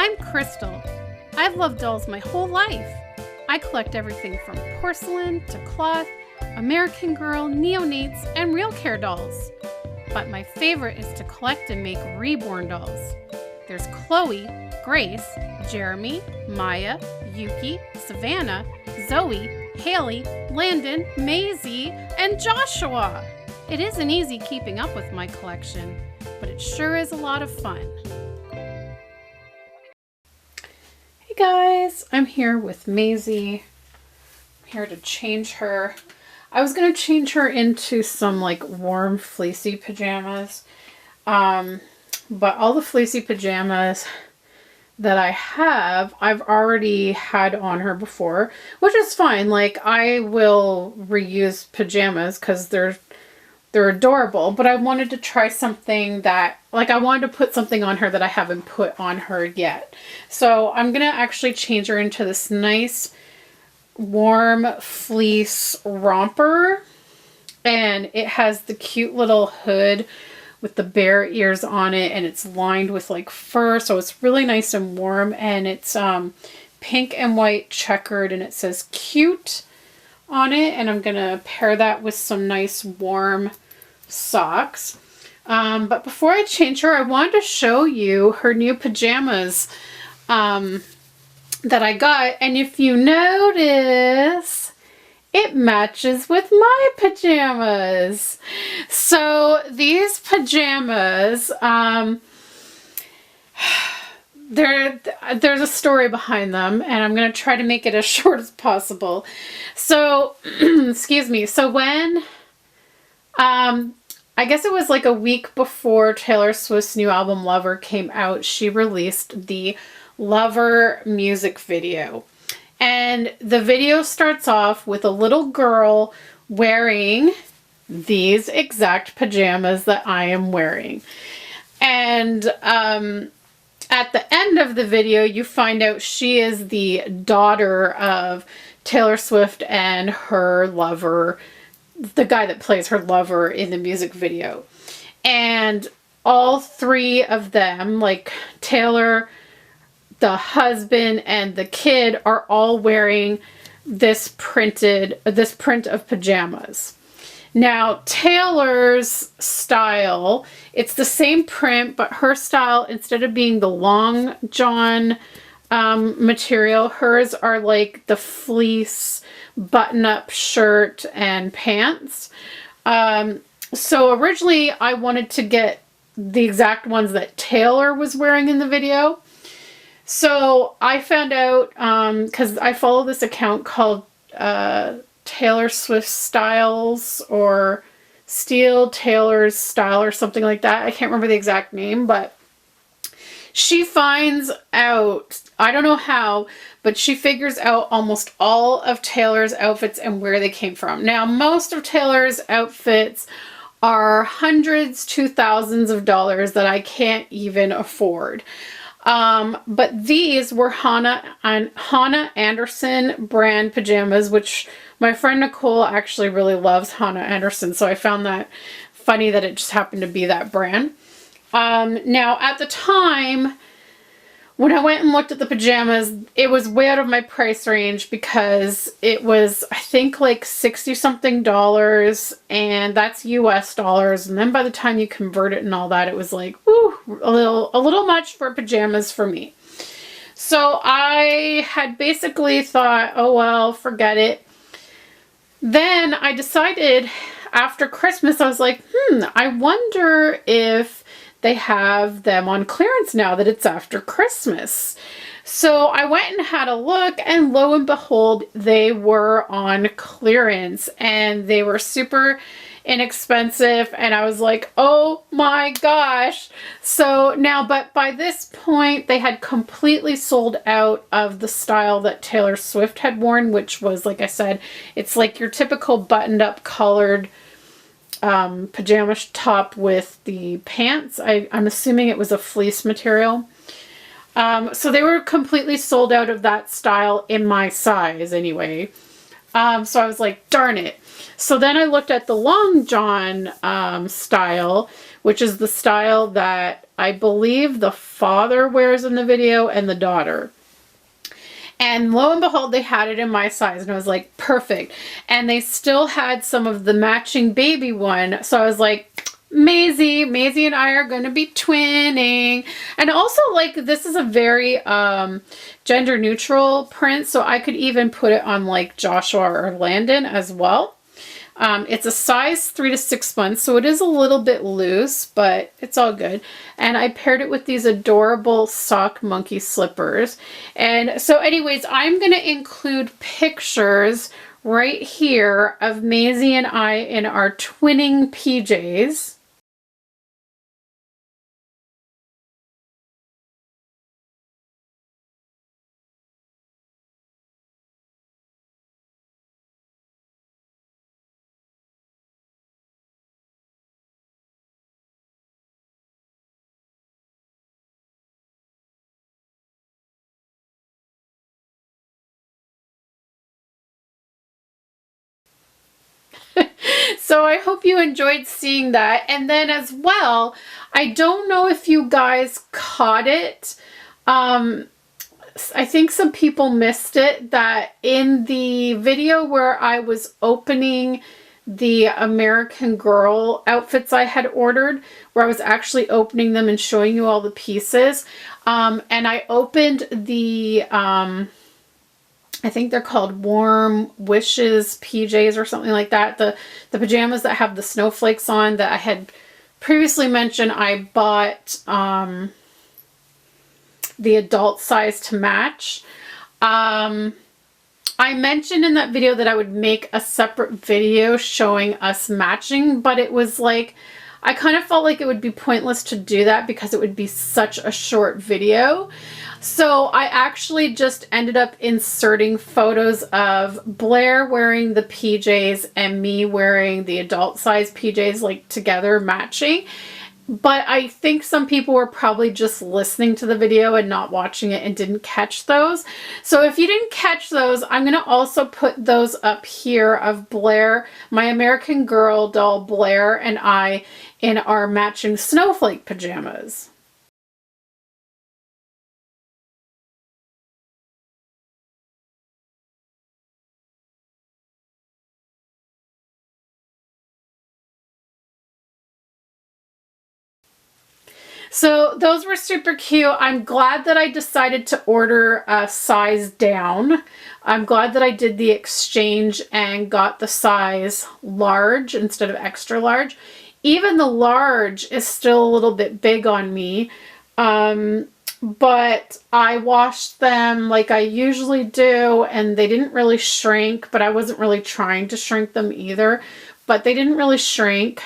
I'm Krystle. I've loved dolls my whole life. I collect everything from porcelain to cloth, American Girl, neonates, and real care dolls. But my favorite is to collect and make Reborn dolls. There's Chloe, Grace, Jeremy, Maya, Yuki, Savannah, Zoe, Haley, Landon, Maisie, and Joshua. It isn't easy keeping up with my collection, but it sure is a lot of fun. Hey guys, I'm here with Maisie. I'm here to change her. I was going to change her into some like warm fleecy pajamas, but all the fleecy pajamas that I have, I've already had on her before, which is fine. Like, I will reuse pajamas because they're adorable, but I wanted to try something that, like, I wanted to put something on her that I haven't put on her yet. So I'm gonna actually change her into this nice warm fleece romper, and it has the cute little hood with the bear ears on it, and it's lined with like fur, so it's really nice and warm, and it's pink and white checkered, and it says cute on it, and I'm gonna pair that with some nice warm socks. But before I change her, I wanted to show you her new pajamas that I got, and if you notice, it matches with my pajamas. So these pajamas, there's a story behind them, and I'm going to try to make it as short as possible. So, excuse me. So when, I guess it was like a week before Taylor Swift's new album Lover came out, she released the Lover music video. And the video starts off with a little girl wearing these exact pajamas that I am wearing. And at the end of the video, you find out she is the daughter of Taylor Swift and her lover, the guy that plays her lover in the music video. And all three of them, like Taylor, the husband, and the kid, are all wearing this print of pajamas. Now, Taylor's style, it's the same print, but her style, instead of being the long john material, hers are like the fleece button-up shirt and pants. So originally I wanted to get the exact ones that Taylor was wearing in the video. So I found out, because I follow this account called Taylor Swift Styles, or Steal Taylor's Style, or something like that. I can't remember the exact name, but she finds out, I don't know how, but she figures out almost all of Taylor's outfits and where they came from. Now, most of Taylor's outfits are hundreds to thousands of dollars that I can't even afford. But these were Hannah Anderson brand pajamas, which my friend Nicole actually really loves Hannah Anderson. So I found that funny that it just happened to be that brand. Now at the time, when I went and looked at the pajamas, it was way out of my price range because it was, I think, like $60 something, and that's US dollars. And then by the time you convert it and all that, it was like, ooh, a little much for pajamas for me. So I had basically thought, oh well, forget it. Then I decided after Christmas, I was like, I wonder if they have them on clearance now that it's after Christmas. So I went and had a look, and lo and behold, they were on clearance, and they were super inexpensive, and I was like, oh my gosh. So now, but by this point, they had completely sold out of the style that Taylor Swift had worn, which was, like I said, it's like your typical buttoned up collared pajama top with the pants. I'm assuming it was a fleece material. So they were completely sold out of that style in my size anyway. So I was like, darn it. So then I looked at the long john style, which is the style that I believe the father wears in the video and the daughter. And lo and behold, they had it in my size, and I was like, perfect. And they still had some of the matching baby one. So I was like, Maisie and I are going to be twinning. And also, like, this is a very gender neutral print, so I could even put it on like Joshua or Landon as well. It's a size 3 to 6 months, so it is a little bit loose, but it's all good. And I paired it with these adorable sock monkey slippers. And so anyways, I'm going to include pictures right here of Maisie and I in our twinning PJs. So I hope you enjoyed seeing that. And then as well, I don't know if you guys caught it. I think some people missed it, that in the video where I was opening the American Girl outfits I had ordered, where I was actually opening them and showing you all the pieces, and I opened the I think they're called Warm Wishes PJs or something like that. The pajamas that have the snowflakes on that I had previously mentioned. I bought the adult size to match. I mentioned in that video that I would make a separate video showing us matching, but it was like, I kind of felt like it would be pointless to do that because it would be such a short video. So I actually just ended up inserting photos of Blair wearing the PJs and me wearing the adult size PJs, like together matching. But I think some people were probably just listening to the video and not watching it and didn't catch those. So if you didn't catch those, I'm going to also put those up here of Blair, my American Girl doll Blair, and I in our matching snowflake pajamas. So those were super cute. I'm glad that I decided to order a size down. I'm glad that I did the exchange and got the size large instead of extra large. Even the large is still a little bit big on me. But I washed them like I usually do, and they didn't really shrink, but I wasn't really trying to shrink them either. But they didn't really shrink.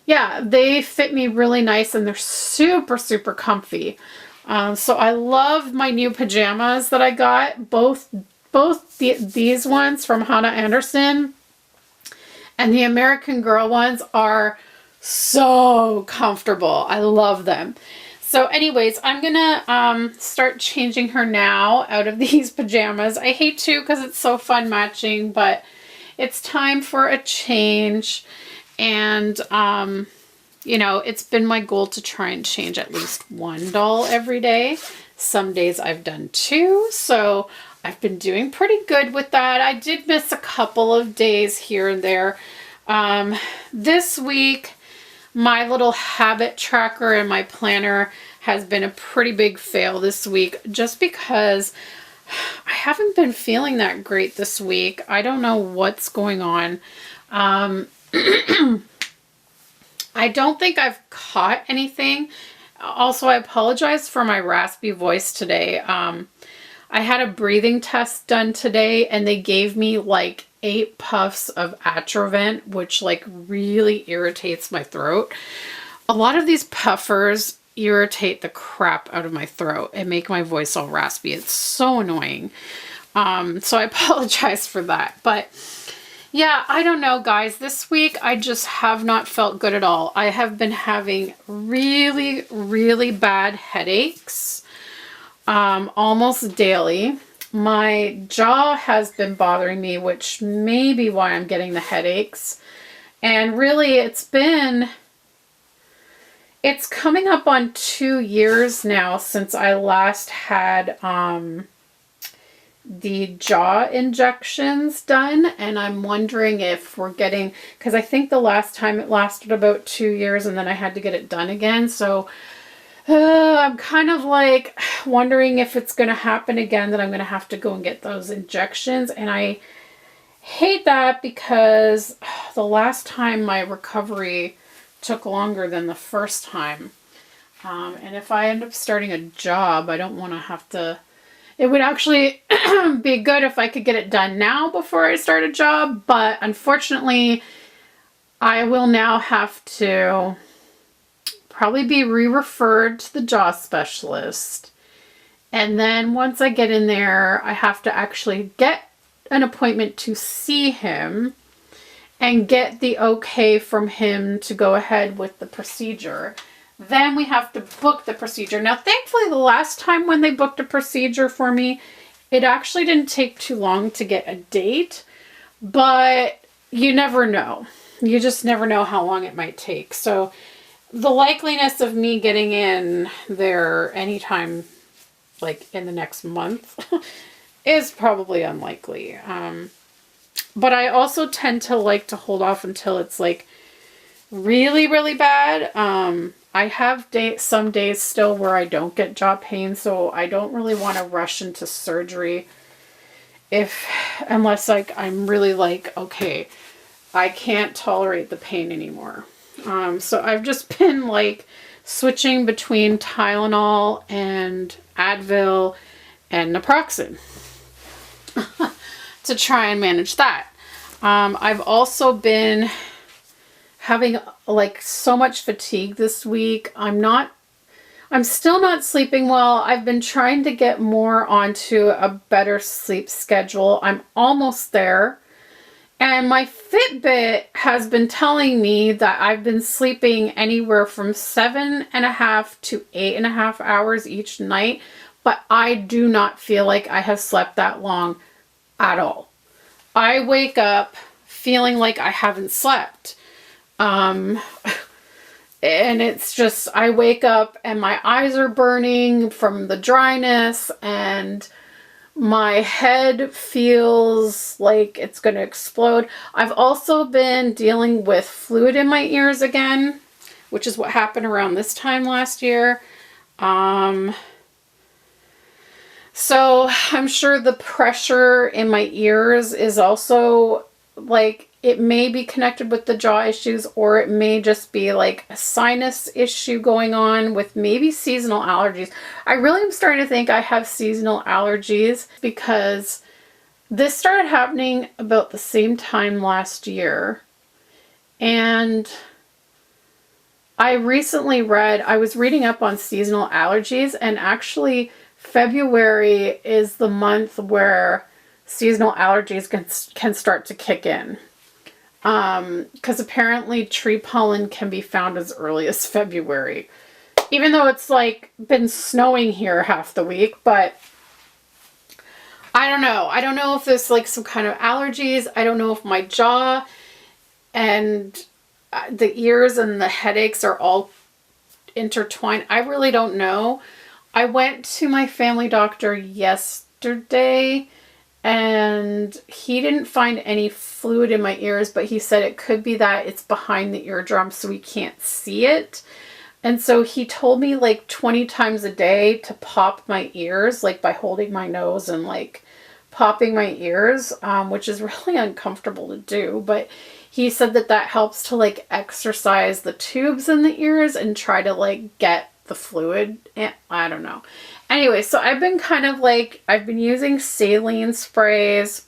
Yeah, they fit me really nice, and they're super, super comfy. So I love my new pajamas that I got. Both these ones from Hannah Anderson and the American Girl ones are so comfortable. I love them. So anyways, I'm gonna start changing her now out of these pajamas. I hate to because it's so fun matching, but it's time for a change. And, you know, it's been my goal to try and change at least one doll every day. Some days I've done 2, so I've been doing pretty good with that. I did miss a couple of days here and there. This week, my little habit tracker and my planner has been a pretty big fail this week, just because I haven't been feeling that great this week. I don't know what's going on. I don't think I've caught anything. Also, I apologize for my raspy voice today. I had a breathing test done today, and they gave me like 8 puffs of Atrovent, which like really irritates my throat. A lot of these puffers irritate the crap out of my throat and make my voice all raspy. It's so annoying. So I apologize for that. But yeah, I don't know, guys. This week, I just have not felt good at all. I have been having really, really bad headaches almost daily. my jaw has been bothering me, which may be why I'm getting the headaches. And really, it's coming up on 2 years now since I last had the jaw injections done. And I'm wondering if we're getting, because I think the last time it lasted about 2 years and then I had to get it done again. So I'm kind of like wondering if it's going to happen again, that I'm going to have to go and get those injections. And I hate that because the last time my recovery took longer than the first time. And if I end up starting a job, I don't want to have to. It would actually be good if I could get it done now before I start a job, but unfortunately, I will now have to probably be re-referred to the jaw specialist. And then once I get in there, I have to actually get an appointment to see him and get the okay from him to go ahead with the procedure. Then we have to book the procedure. Now, thankfully, the last time when they booked a procedure for me, it actually didn't take too long to get a date, but you never know. You just never know how long it might take. So the likeliness of me getting in there anytime, like in the next month, is probably unlikely. But I also tend to like to hold off until it's like really, really bad. I have some days still where I don't get jaw pain, so I don't really want to rush into surgery unless like I'm really like, okay, I can't tolerate the pain anymore. So I've just been like switching between Tylenol and Advil and naproxen to try and manage that. I've also been having like so much fatigue this week. I'm still not sleeping well. I've been trying to get more onto a better sleep schedule. I'm almost there. And my Fitbit has been telling me that I've been sleeping anywhere from 7.5 to 8.5 hours each night, but I do not feel like I have slept that long at all. I wake up feeling like I haven't slept. And it's just, I wake up and my eyes are burning from the dryness and my head feels like it's going to explode. I've also been dealing with fluid in my ears again, which is what happened around this time last year. So I'm sure the pressure in my ears is also like, it may be connected with the jaw issues, or it may just be like a sinus issue going on with maybe seasonal allergies. I really am starting to think I have seasonal allergies because this started happening about the same time last year. And I recently I was reading up on seasonal allergies, and actually February is the month where seasonal allergies can start to kick in. Because apparently tree pollen can be found as early as February, even though it's like been snowing here half the week. But I don't know. I don't know if there's like some kind of allergies. I don't know if my jaw and the ears and the headaches are all intertwined. I really don't know. I went to my family doctor yesterday, and he didn't find any fluid in my ears, but he said it could be that it's behind the eardrum, so we can't see it. And so he told me like 20 times a day to pop my ears, like by holding my nose and like popping my ears, which is really uncomfortable to do. But he said that helps to like exercise the tubes in the ears and try to like get the fluid. And I don't know. Anyway, so I've been kind of like, I've been using saline sprays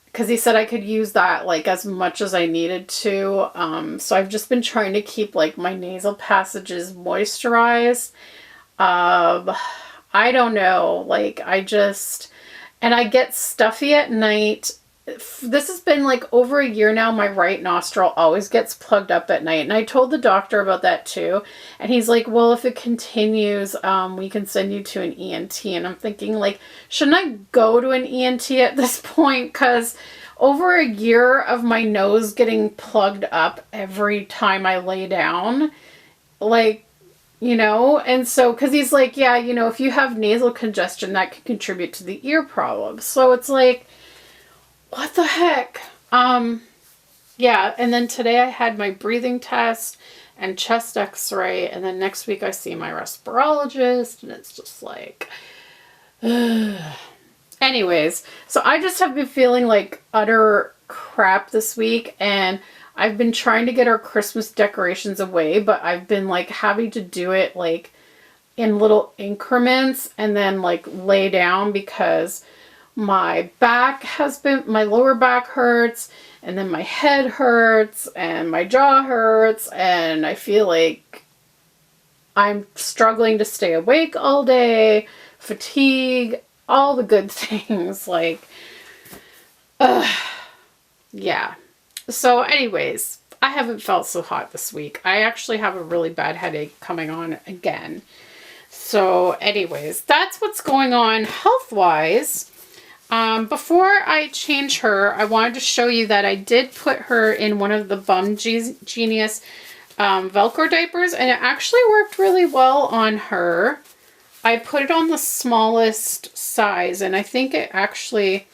because he said I could use that like as much as I needed to. So I've just been trying to keep like my nasal passages moisturized. I don't know, like and I get stuffy at night this has been like over a year now. My right nostril always gets plugged up at night. And I told the doctor about that too. And he's like, well, if it continues, we can send you to an ENT. And I'm thinking like, shouldn't I go to an ENT at this point? Because over a year of my nose getting plugged up every time I lay down, like, you know, and so, because he's like, yeah, you know, if you have nasal congestion, that can contribute to the ear problems. So it's like, what the heck? Yeah, and then today I had my breathing test and chest x-ray, and then next week I see my respirologist, and it's just like, ugh. Anyways, so I just have been feeling like utter crap this week, and I've been trying to get our Christmas decorations away, but I've been like having to do it like in little increments and then like lay down because my lower back hurts, and then my head hurts, and my jaw hurts, and I feel like I'm struggling to stay awake all day, fatigue, all the good things, like, yeah. So anyways, I haven't felt so hot this week. I actually have a really bad headache coming on again. So anyways, that's what's going on health-wise. Before I change her, I wanted to show you that I did put her in one of the bumgenius Velcro diapers, and it actually worked really well on her. I put it on the smallest size, and I think it actually,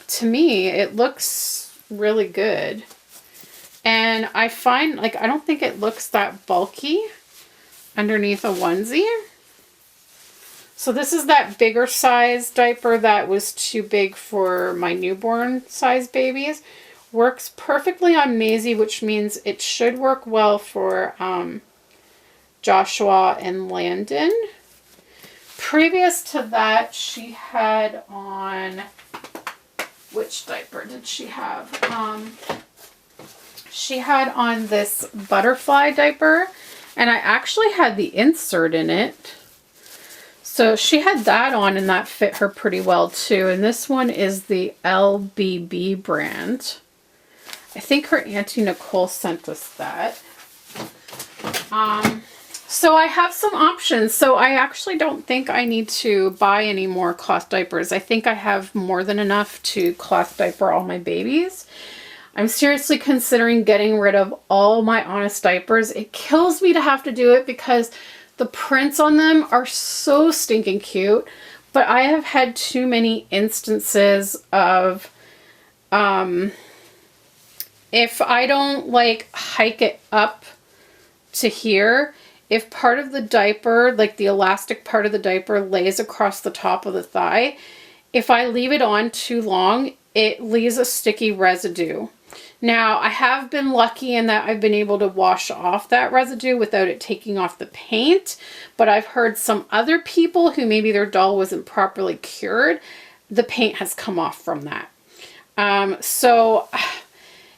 to me, it looks really good. And I find, like, I don't think it looks that bulky underneath a onesie. So this is that bigger size diaper that was too big for my newborn size babies. Works perfectly on Maisie, which means it should work well for Joshua and Landon. Previous to that, she had on, which diaper did she have? She had on this butterfly diaper, and I actually had the insert in it. So she had that on, and that fit her pretty well too. And this one is the LBB brand. I think her Auntie Nicole sent us that. So I have some options. So I actually don't think I need to buy any more cloth diapers. I think I have more than enough to cloth diaper all my babies. I'm seriously considering getting rid of all my Honest diapers. It kills me to have to do it because the prints on them are so stinking cute, but I have had too many instances of, if I don't like hike it up to here, if part of the diaper, like the elastic part of the diaper, lays across the top of the thigh, if I leave it on too long, it leaves a sticky residue. Now, I have been lucky in that I've been able to wash off that residue without it taking off the paint, but I've heard some other people who maybe their doll wasn't properly cured, the paint has come off from that. So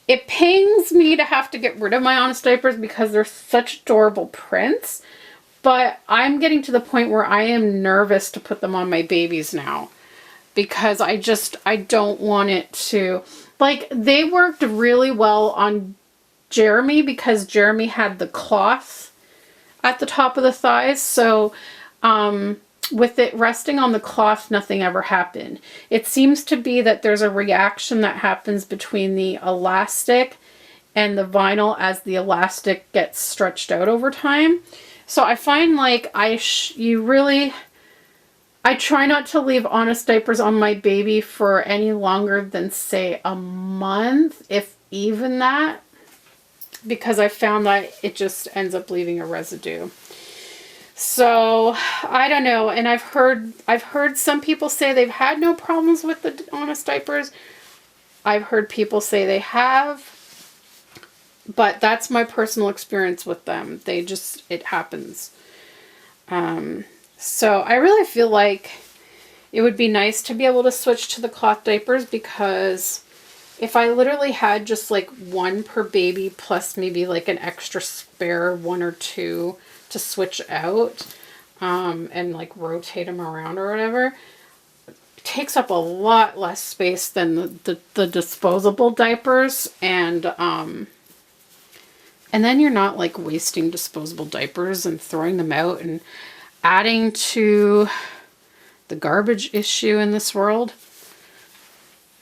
it pains me to have to get rid of my Honest diapers because they're such adorable prints, but I'm getting to the point where I am nervous to put them on my babies now because I don't want it to... Like, they worked really well on Jeremy because Jeremy had the cloth at the top of the thighs. So, with it resting on the cloth, nothing ever happened. It seems to be that there's a reaction that happens between the elastic and the vinyl as the elastic gets stretched out over time. So I find like I try not to leave Honest diapers on my baby for any longer than, say, a month, if even that, because I found that it just ends up leaving a residue. So, I don't know, and I've heard some people say they've had no problems with the Honest diapers. I've heard people say they have, but that's my personal experience with them. It happens. So I really feel like it would be nice to be able to switch to the cloth diapers because if I literally had just like one per baby plus maybe like an extra spare one or two to switch out and like rotate them around or whatever, takes up a lot less space than the disposable diapers, and then you're not like wasting disposable diapers and throwing them out and adding to the garbage issue in this world,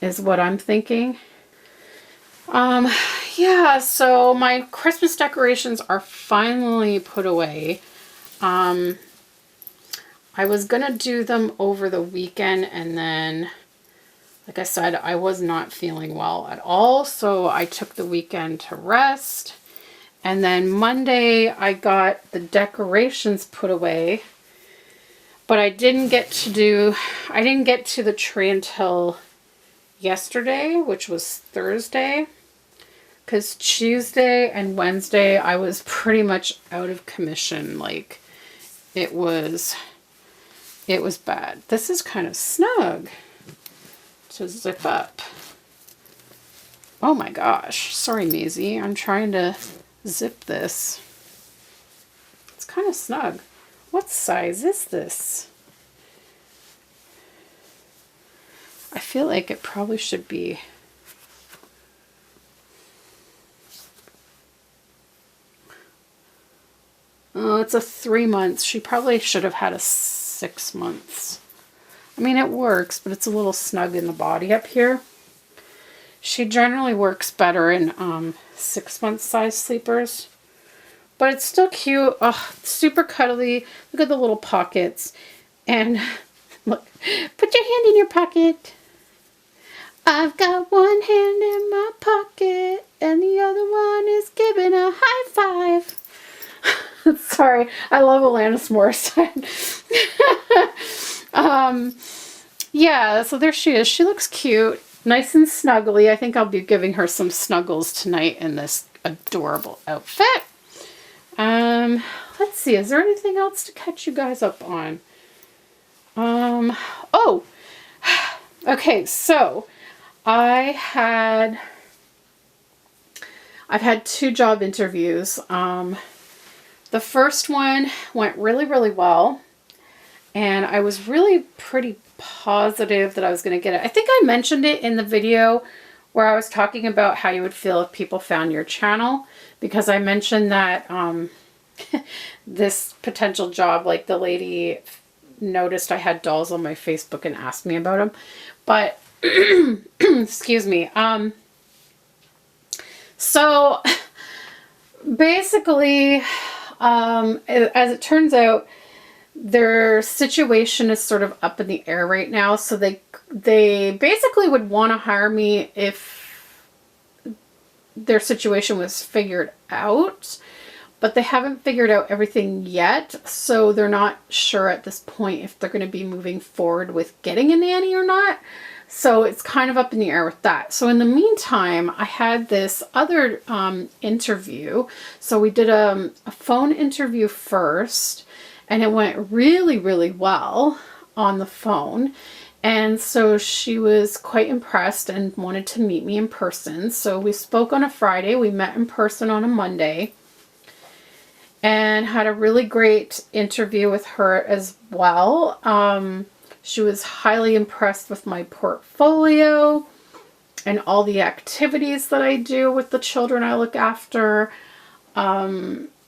is what I'm thinking. Yeah, so my Christmas decorations are finally put away. I was gonna do them over the weekend, and then, like I said, I was not feeling well at all, so I took the weekend to rest. And then Monday I got the decorations put away, but I didn't get to the tree until yesterday, which was Thursday, because Tuesday and Wednesday I was pretty much out of commission. Like, it was bad. This is kind of snug to zip up. Oh my gosh. Sorry, Maisie. I'm trying to zip this. It's kind of snug. What size is this? I feel like it probably should be... Oh, it's a 3 months. She probably should have had a 6 months. I mean, it works, but it's a little snug in the body up here. She generally works better in 6 month size sleepers, but it's still cute. Oh, super cuddly. Look at the little pockets. And look, put your hand in your pocket. I've got one hand in my pocket and the other one is giving a high five. Sorry, I love Alanis Morissette. Yeah, so there she is. She looks cute, nice and snuggly. I think I'll be giving her some snuggles tonight in this adorable outfit. Let's see, is there anything else to catch you guys up on? Oh, okay, so I've had 2 job interviews. The first one went really, really well, and I was really pretty positive that I was going to get it. I think I mentioned it in the video where I was talking about how you would feel if people found your channel, because I mentioned that this potential job, like the lady noticed I had dolls on my Facebook and asked me about them. But excuse me. So basically, as it turns out, their situation is sort of up in the air right now. So they basically would want to hire me if their situation was figured out, but they haven't figured out everything yet. So they're not sure at this point if they're going to be moving forward with getting a nanny or not. So it's kind of up in the air with that. So in the meantime, I had this other interview. So we did a phone interview first, and it went really, really well on the phone. And so she was quite impressed and wanted to meet me in person. So we spoke on a Friday. We met in person on a Monday and had a really great interview with her as well. She was highly impressed with my portfolio and all the activities that I do with the children I look after.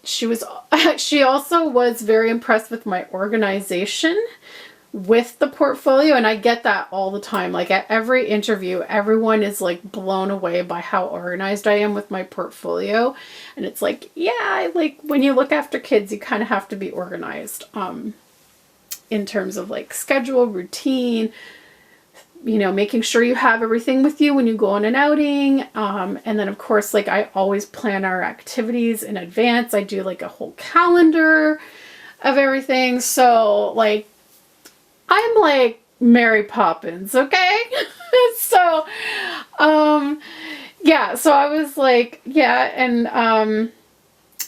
She also was very impressed with my organization with the portfolio, and I get that all the time. Like at every interview, everyone is like blown away by how organized I am with my portfolio. And it's like, yeah, like when you look after kids, you kind of have to be organized. In terms of like schedule, routine, you know, making sure you have everything with you when you go on an outing. And then of course, like I always plan our activities in advance. I do like a whole calendar of everything. So like, I'm like Mary Poppins, okay? So, yeah, so I was like, yeah. And,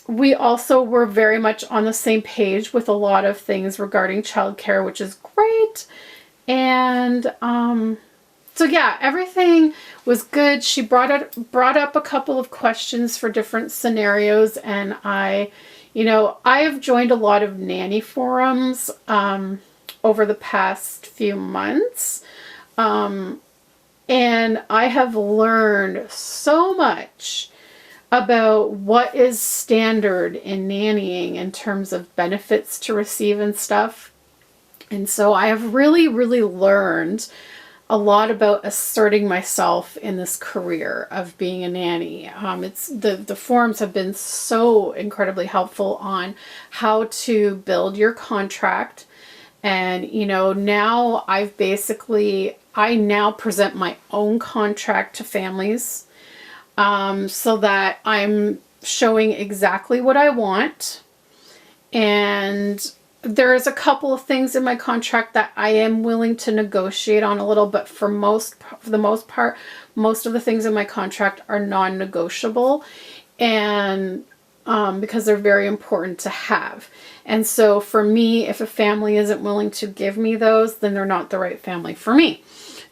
we also were very much on the same page with a lot of things regarding childcare, which is great. And so yeah, everything was good. She brought up a couple of questions for different scenarios, and I have joined a lot of nanny forums over the past few months. And I have learned so much about what is standard in nannying in terms of benefits to receive and stuff. And so I have really, really learned a lot about asserting myself in this career of being a nanny. It's the forums have been so incredibly helpful on how to build your contract. And, you know, now I now present my own contract to families, so that I'm showing exactly what I want. And there's a couple of things in my contract that I am willing to negotiate on a little, but for the most part, most of the things in my contract are non-negotiable, and because they're very important to have. And so for me, if a family isn't willing to give me those, then they're not the right family for me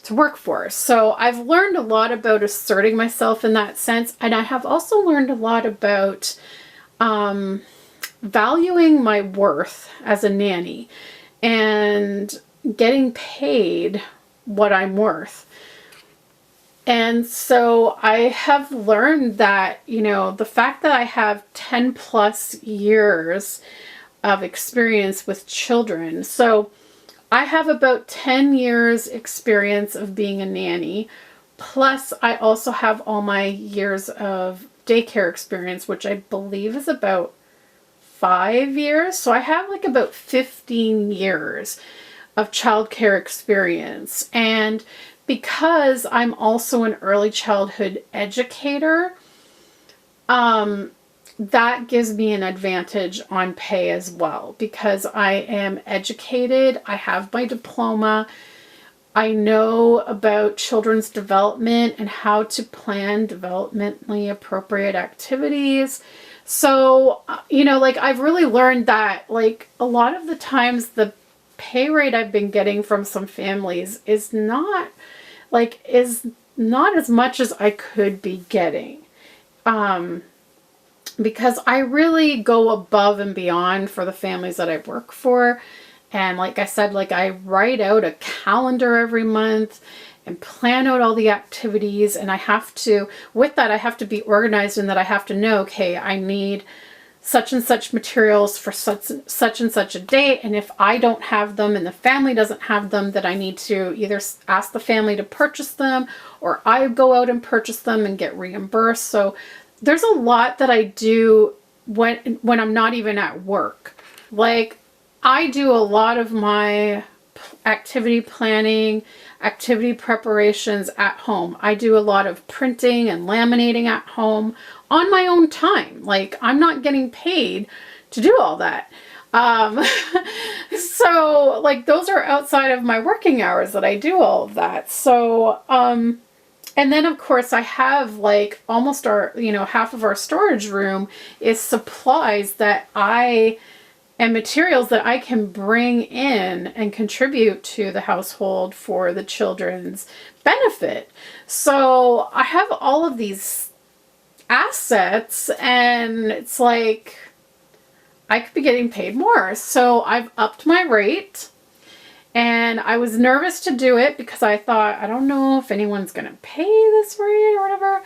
to work for. So I've learned a lot about asserting myself in that sense. And I have also learned a lot about valuing my worth as a nanny and getting paid what I'm worth. And so I have learned that, you know, the fact that I have 10 plus years of experience with children. So I have about 10 years experience of being a nanny. Plus I also have all my years of daycare experience, which I believe is about 5 years. So I have like about 15 years of childcare experience. And because I'm also an early childhood educator, that gives me an advantage on pay as well, because I am educated, I have my diploma, I know about children's development and how to plan developmentally appropriate activities. So, you know, like I've really learned that like a lot of the times the pay rate I've been getting from some families is not as much as I could be getting. Because I really go above and beyond for the families that I work for. And like I said, like I write out a calendar every month and plan out all the activities. And I have to, with that, I have to be organized in that I have to know, okay, I need such and such materials for such and such a date. And if I don't have them and the family doesn't have them, that I need to either ask the family to purchase them or I go out and purchase them and get reimbursed. So there's a lot that I do when I'm not even at work. Like I do a lot of my activity planning, activity preparations at home. I do a lot of printing and laminating at home on my own time. Like I'm not getting paid to do all that. So like those are outside of my working hours that I do all of that. So, and then of course I have like almost half of our storage room is supplies and materials that I can bring in and contribute to the household for the children's benefit. So I have all of these assets and it's like I could be getting paid more. So I've upped my rate. And I was nervous to do it because I thought, I don't know if anyone's going to pay this rate or whatever.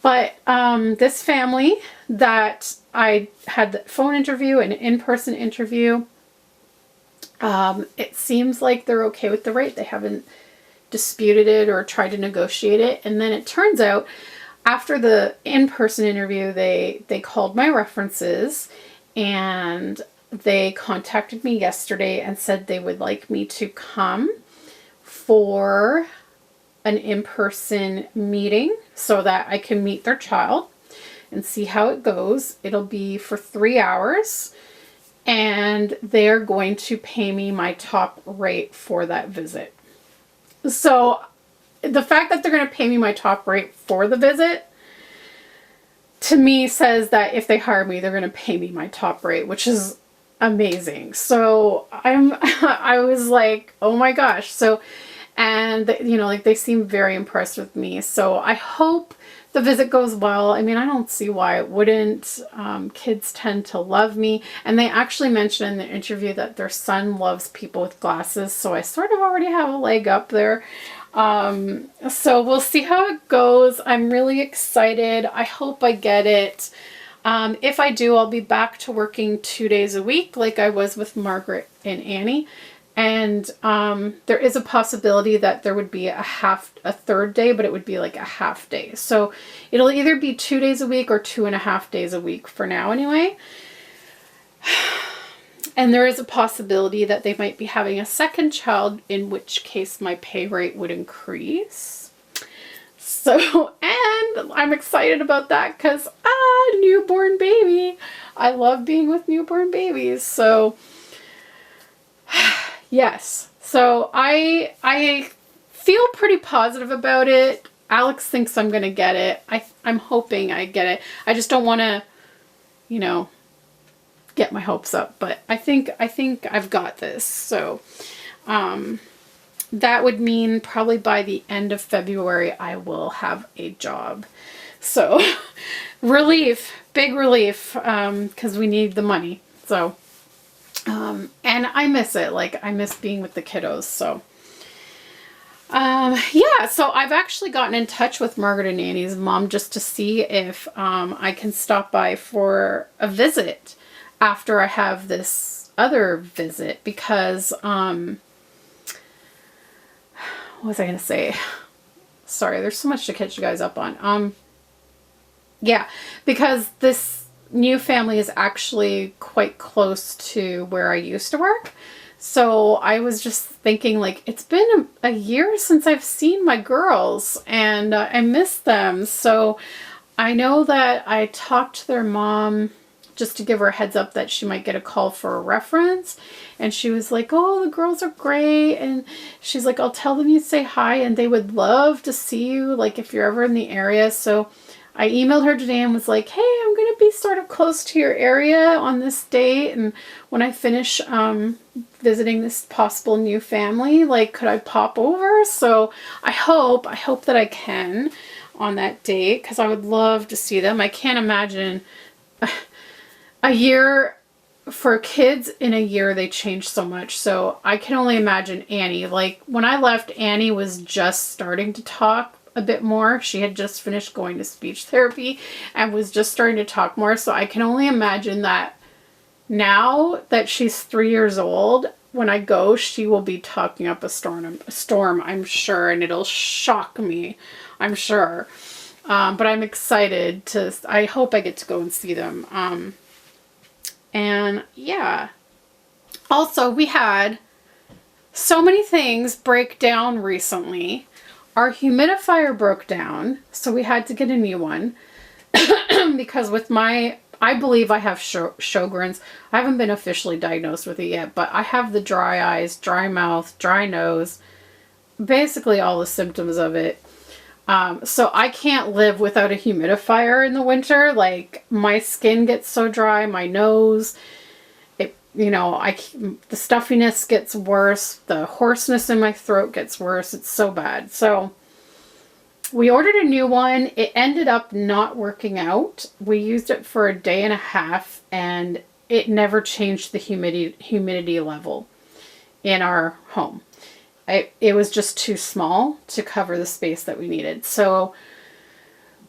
But this family that I had the phone interview and in-person interview, it seems like they're okay with the rate. They haven't disputed it or tried to negotiate it. And then it turns out after the in-person interview, they called my references and they contacted me yesterday and said they would like me to come for an in-person meeting so that I can meet their child and see how it goes. It'll be for 3 hours and they're going to pay me my top rate for that visit. So the fact that they're going to pay me my top rate for the visit to me says that if they hire me, they're going to pay me my top rate, which is amazing. So I was like, oh my gosh. So, and like they seem very impressed with me. So I hope the visit goes well. I mean, I don't see why it wouldn't. Kids tend to love me. And they actually mentioned in the interview that their son loves people with glasses. So I sort of already have a leg up there. So we'll see how it goes. I'm really excited. I hope I get it. If I do, I'll be back to working 2 days a week like I was with Margaret and Annie. And there is a possibility that there would be a third day, but it would be like a half day. So it'll either be 2 days a week or 2.5 days a week for now anyway. And there is a possibility that they might be having a second child, in which case my pay rate would increase. So, and I'm excited about that because, newborn baby. I love being with newborn babies. So, yes. So I feel pretty positive about it. Alex thinks I'm going to get it. I'm hoping I get it. I just don't want to, you know, get my hopes up, but I think I've got this. So, that would mean probably by the end of February, I will have a job. So relief, big relief, because we need the money. So, and I miss it. Like, I miss being with the kiddos. So, yeah, so I've actually gotten in touch with Margaret and Annie's mom just to see if, I can stop by for a visit after I have this other visit, because, what was I going to say? Sorry, there's so much to catch you guys up on. Yeah, because this new family is actually quite close to where I used to work. So I was just thinking, like, it's been a year since I've seen my girls, and I miss them. So I know that I talked to their mom just to give her a heads up that she might get a call for a reference. And she was like, oh, the girls are great. And she's like, I'll tell them you say hi and they would love to see you, like, if you're ever in the area. So I emailed her today and was like, hey, I'm going to be sort of close to your area on this date. And when I finish visiting this possible new family, like, could I pop over? So I hope that I can on that date, because I would love to see them. I can't imagine a year for kids. In a year, they change so much. So I can only imagine Annie. Like, when I left, Annie was just starting to talk a bit more. She had just finished going to speech therapy and was just starting to talk more. So I can only imagine that now that she's 3 years old, when I go, she will be talking up a storm, I'm sure, and it'll shock me, I'm sure. But I'm excited I hope I get to go and see them. And yeah, also we had so many things break down recently. Our humidifier broke down, so we had to get a new one because with I believe I have Sjogren's. I haven't been officially diagnosed with it yet, but I have the dry eyes, dry mouth, dry nose, basically all the symptoms of it. So I can't live without a humidifier in the winter. Like, my skin gets so dry, my nose, the stuffiness gets worse, the hoarseness in my throat gets worse. It's so bad. So we ordered a new one. It ended up not working out. We used it for a day and a half and it never changed the humidity level in our home. It was just too small to cover the space that we needed. So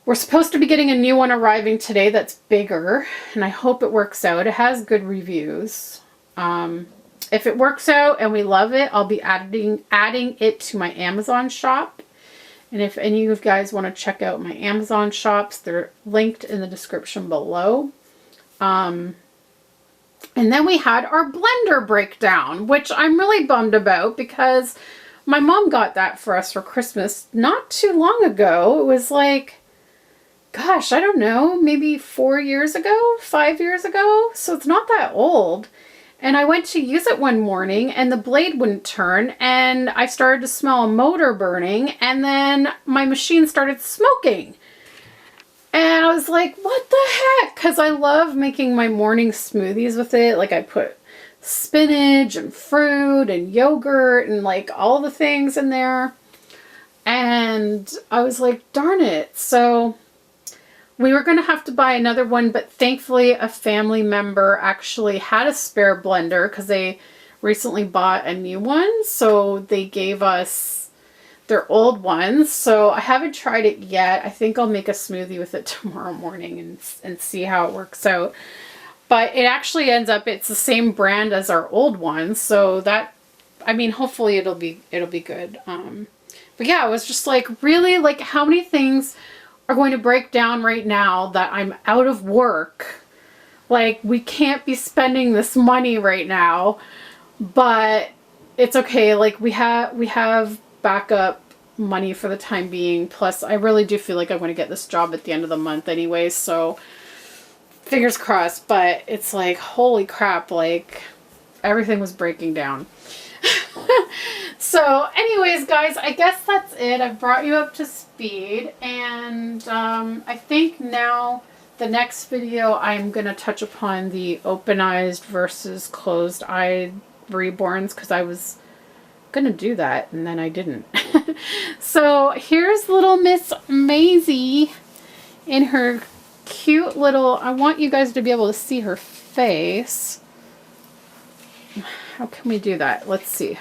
we're supposed to be getting a new one arriving today that's bigger, and I hope it works out. It has good reviews. If it works out and we love it, I'll be adding it to my Amazon shop. And if any of you guys want to check out my Amazon shops, they're linked in the description below. And then we had our blender breakdown, which I'm really bummed about because my mom got that for us for Christmas not too long ago. It was like, gosh, I don't know, maybe 4 years ago, 5 years ago. So it's not that old. And I went to use it one morning and the blade wouldn't turn and I started to smell a motor burning and then my machine started smoking. And I was like, what the heck? Because I love making my morning smoothies with it. Like, I put spinach and fruit and yogurt and like all the things in there. And I was like, darn it. So We were going to have to buy another one, but thankfully a family member actually had a spare blender because they recently bought a new one. So they gave us their old ones. So I haven't tried it yet. I think I'll make a smoothie with it tomorrow morning and see how it works out. But it actually ends up, it's the same brand as our old one. So that, I mean, hopefully it'll be good. But yeah, it was just like, really, like, how many things are going to break down right now that I'm out of work? Like, we can't be spending this money right now, but it's okay. Like, we have backup money for the time being. Plus, I really do feel like I'm going to get this job at the end of the month anyway, so fingers crossed. But it's like, holy crap, like, everything was breaking down. So anyways, guys, I guess that's it. I've brought you up to speed, and I think now the next video I'm going to touch upon the open-eyed versus closed-eyed reborns, because I was going to do that and then I didn't. So here's little Miss Maisie in her cute little, I want you guys to be able to see her face. How can we do that? Let's see.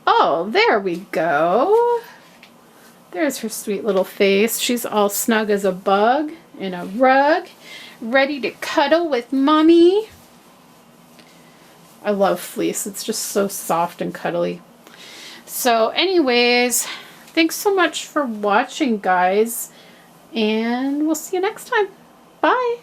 Oh, there we go. There's her sweet little face. She's all snug as a bug in a rug, ready to cuddle with mommy. I love fleece. It's just so soft and cuddly. So anyways, thanks so much for watching, guys, and we'll see you next time. Bye.